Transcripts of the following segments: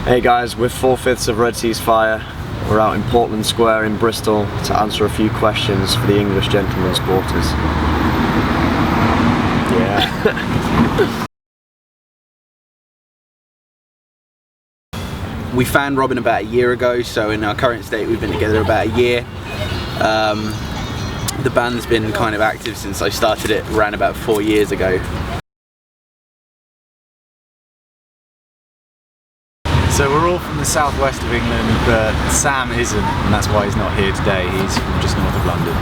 Hey guys, we're 4/5 of Red Seas Fire. We're out in Portland Square in Bristol to answer a few questions for the English Gentlemen supporters. Yeah. We found Robin about a year ago, so in our current state we've been together about a year. The band's been kind of active since I started it around about 4 years ago. So we're all from the southwest of England, but Sam isn't, and that's why he's not here today. He's from just north of London.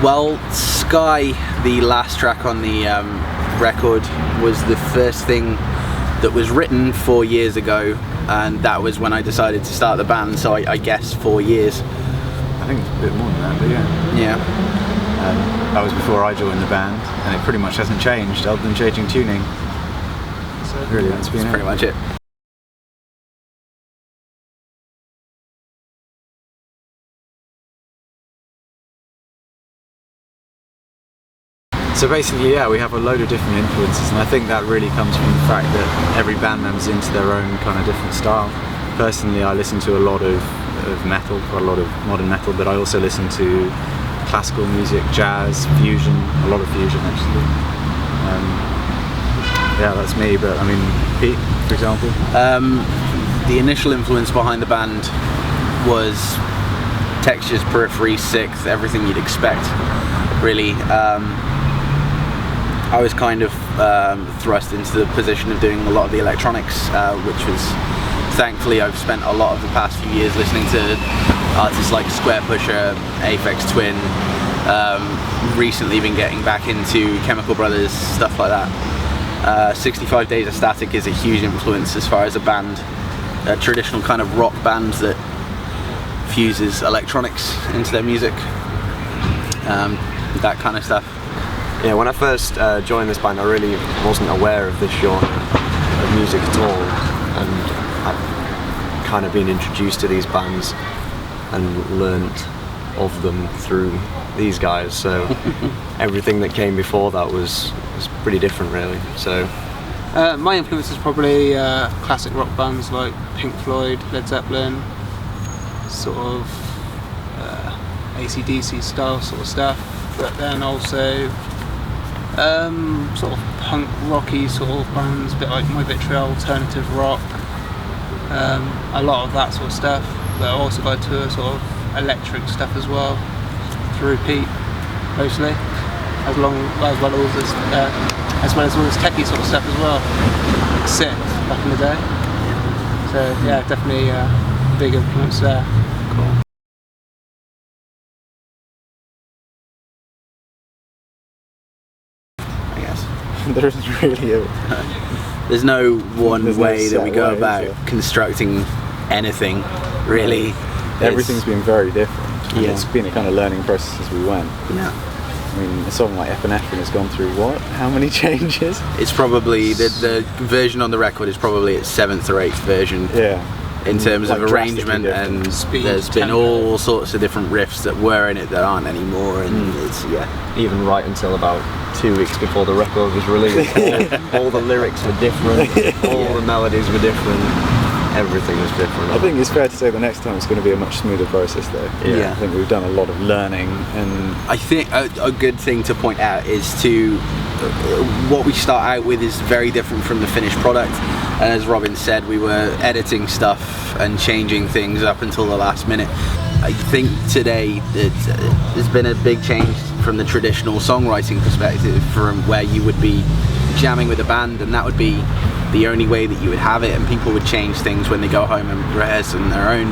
Well, Sky, the last track on the record, was the first thing that was written 4 years ago, and that was when I decided to start the band, so I guess 4 years. I think it's a bit more than that, but yeah. Yeah. That was before I joined the band, and it pretty much hasn't changed other than changing tuning. So really, that's pretty much it. So basically, yeah, we have a load of different influences, and I think that really comes from the fact that every band member's into their own kind of different style. Personally, I listen to a lot of metal, quite a lot of modern metal, but I also listen to classical music, jazz, fusion, a lot of fusion actually. Yeah, that's me, but I mean, Pete, for example? The initial influence behind the band was Textures, Periphery, Sixth, everything you'd expect, really. I was kind of thrust into the position of doing a lot of the electronics, which was, thankfully, I've spent a lot of the past few years listening to artists like Square Pusher, Aphex Twin, recently been getting back into Chemical Brothers, stuff like that. 65 Days of Static is a huge influence as far as a band, a traditional kind of rock band that fuses electronics into their music, that kind of stuff. Yeah, when I first joined this band, I really wasn't aware of this genre of music at all, and I've kind of been introduced to these bands and learnt of them through these guys, so everything that came before that was pretty different, really. So my influence is probably classic rock bands like Pink Floyd, Led Zeppelin, sort of AC/DC style sort of stuff, but then also sort of punk rocky sort of bands, a bit like My Vitriol, alternative rock, a lot of that sort of stuff, but I also go to sort of electric stuff as well, through Pete mostly, as well as all this techie sort of stuff as well, like Sith back in the day. So yeah, definitely a big influence there. Cool. There isn't really There's no one way that we go about constructing anything, really. Everything's been very different. And Yeah. It's been a kind of learning process as we went. Yeah. I mean, a song like Epinephrine has gone through what? How many changes? It's probably, the version on the record is probably its 7th or 8th version. Yeah. In terms Like of arrangement, drastically and Speed, there's been tempo. all sorts of different riffs that were in it that aren't anymore, and it's, yeah. even right until about 2 weeks before the record was released, all the lyrics were different, all the melodies were different, everything was different. I think it's fair to say the next time it's going to be a much smoother process though. Yeah. I think we've done a lot of learning, and I think a good thing to point out is what we start out with is very different from the finished product, and as Robin said, we were editing stuff and changing things up until the last minute. I think today there's been a big change from the traditional songwriting perspective, from where you would be jamming with a band and that would be the only way that you would have it, and people would change things when they go home and rehearse on their own,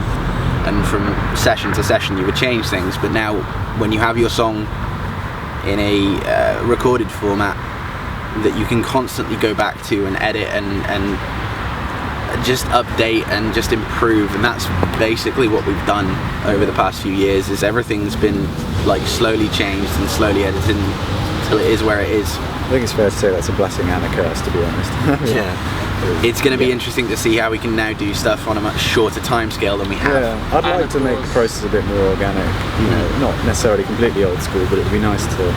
and from session to session you would change things. But now when you have your song in a recorded format that you can constantly go back to and edit and just update and just improve, and that's basically what we've done over the past few years. Is everything's been like slowly changed and slowly edited until it is where it is. I think it's fair to say that's a blessing and a curse, to be honest. Yeah. It's going to be interesting to see how we can now do stuff on a much shorter time scale than we have. Yeah, I'd like to make the process a bit more organic, you know, not necessarily completely old school, but it'd be nice to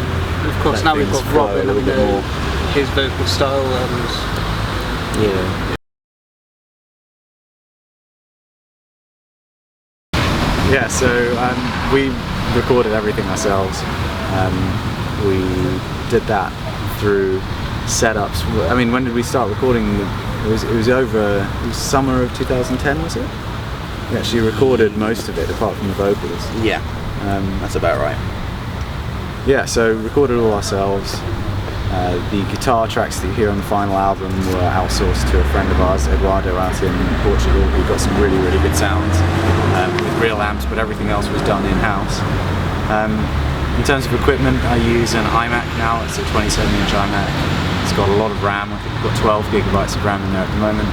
of course, now we've got things flow Robin a little bit more. and his vocal style, and Yeah. Yeah, so we recorded everything ourselves. We did that through setups. I mean, when did we start recording? It was summer of 2010, was it? We actually recorded most of it, apart from the vocals. Yeah, that's about right. Yeah, so recorded all ourselves. The guitar tracks that you hear on the final album were outsourced to a friend of ours, Eduardo, out in Portugal, who got some really, really good sounds with real amps, but everything else was done in-house. In terms of equipment, I use an iMac now. It's a 27-inch iMac. It's got a lot of RAM. I think we've got 12 gigabytes of RAM in there at the moment.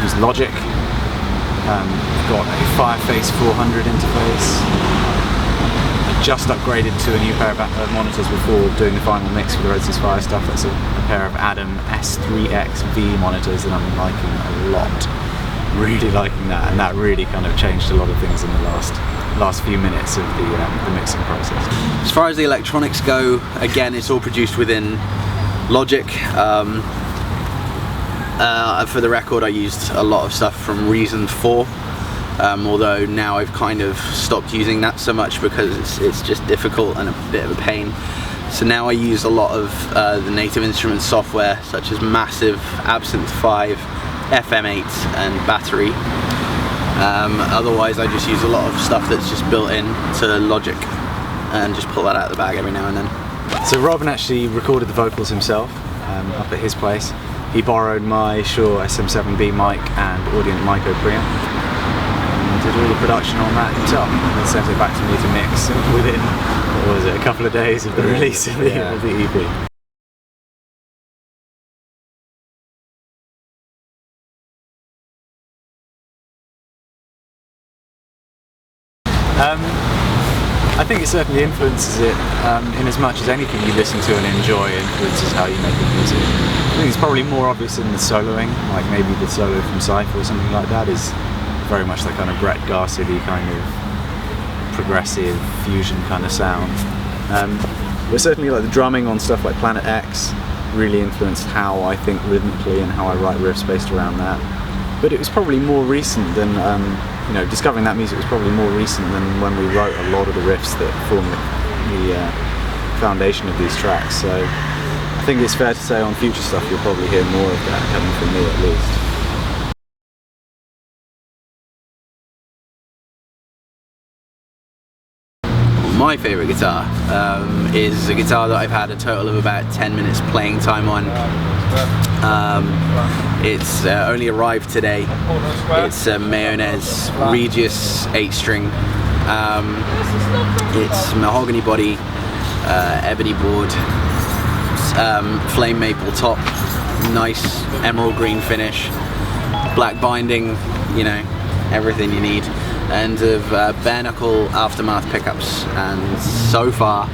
Use Logic. We've got a Fireface 400 interface. Just upgraded to a new pair of monitors before doing the final mix for the Resonance Fire stuff. That's a pair of Adam S3XV monitors that I'm liking a lot. Really liking that, and that really kind of changed a lot of things in the last few minutes of the mixing process. As far as the electronics go, again, it's all produced within Logic. For the record, I used a lot of stuff from Reason 4. Although now I've kind of stopped using that so much because it's just difficult and a bit of a pain. So now I use a lot of the Native Instruments software, such as Massive, Absinthe 5, FM8 and Battery. Otherwise I just use a lot of stuff that's just built in to Logic and just pull that out of the bag every now and then. So Robin actually recorded the vocals himself up at his place. He borrowed my Shure SM7B mic and Audient Micro preamp. Did all the production on that himself and then sent it back to me to mix within, what was it, a couple of days of the release of the EP. I think it certainly influences it in as much as anything you listen to and enjoy influences how you make the music. I think it's probably more obvious in the soloing, like maybe the solo from Cypher or something like that is very much that kind of Brett Garsidi kind of progressive fusion kind of sound. But certainly like the drumming on stuff like Planet X really influenced how I think rhythmically and how I write riffs based around that. But it was probably more recent than, you know, discovering that music was probably more recent than when we wrote a lot of the riffs that form the foundation of these tracks. So I think it's fair to say on future stuff you'll probably hear more of that coming from me at least. My favourite guitar is a guitar that I've had a total of about 10 minutes playing time on. It's only arrived today. It's a Mayonnaise Regius 8-string. It's mahogany body, ebony board, flame maple top, nice emerald green finish, black binding, you know, everything you need. And of bare knuckle aftermath pickups, and so far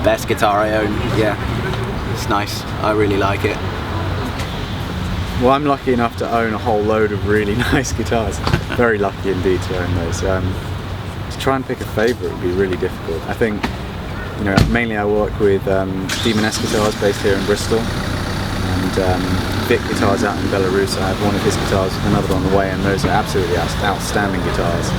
best guitar I own. Yeah, it's nice, I really like it. Well, I'm lucky enough to own a whole load of really nice guitars. Very lucky indeed to own those. To try and pick a favourite would be really difficult. I think, you know, mainly I work with Demoness guitars based here in Bristol, and Vic guitars out in Belarus. I have one of his guitars, another on the way, and those are absolutely outstanding guitars.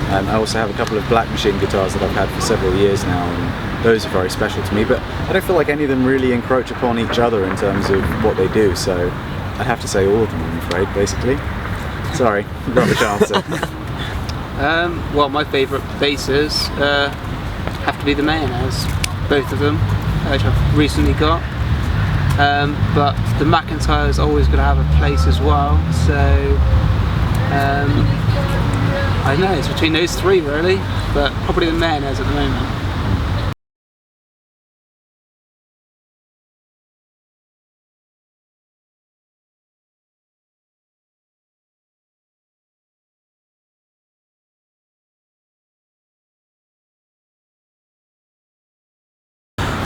I also have a couple of Black Machine guitars that I've had for several years now, and those are very special to me, but I don't feel like any of them really encroach upon each other in terms of what they do, so I'd have to say all of them, I'm afraid, basically. Sorry, rubbish answer. Well, my favourite basses have to be the Mayonnaise, both of them, which I've recently got. But the McIntyre is always going to have a place as well, so I don't know, it's between those three really, but probably the Mayonnaise at the moment.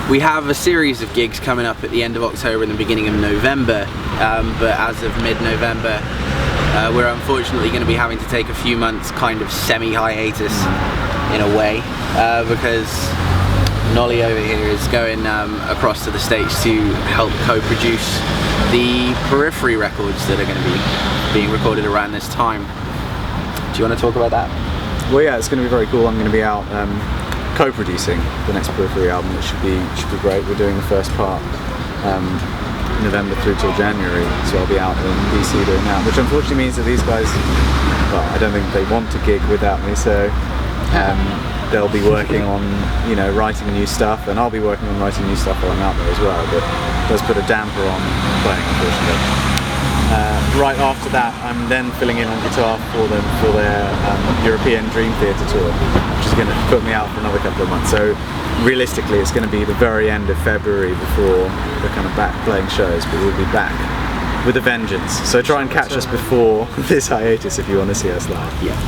We have a series of gigs coming up at the end of October and the beginning of November, but as of mid-November we're unfortunately going to be having to take a few months kind of semi-hiatus in a way, because Nolly over here is going across to the States to help co-produce the Periphery records that are going to be being recorded around this time. Do you want to talk about that? Well, yeah, it's going to be very cool. I'm going to be out co-producing the next Periphery album, which should be great. We're doing the first part November through till January, so I'll be out in DC doing that, which unfortunately means that these guys, well, I don't think they want to gig without me, so they'll be working on, you know, writing new stuff, and I'll be working on writing new stuff while I'm out there as well, but it does put a damper on playing, unfortunately. Right after that, I'm then filling in on guitar for them for their European Dream Theatre tour, which is going to put me out for another couple of months. So realistically, it's going to be the very end of February before we're kind of back playing shows, but we'll be back with a vengeance. So try and catch us before this hiatus if you want to see us live. Yeah.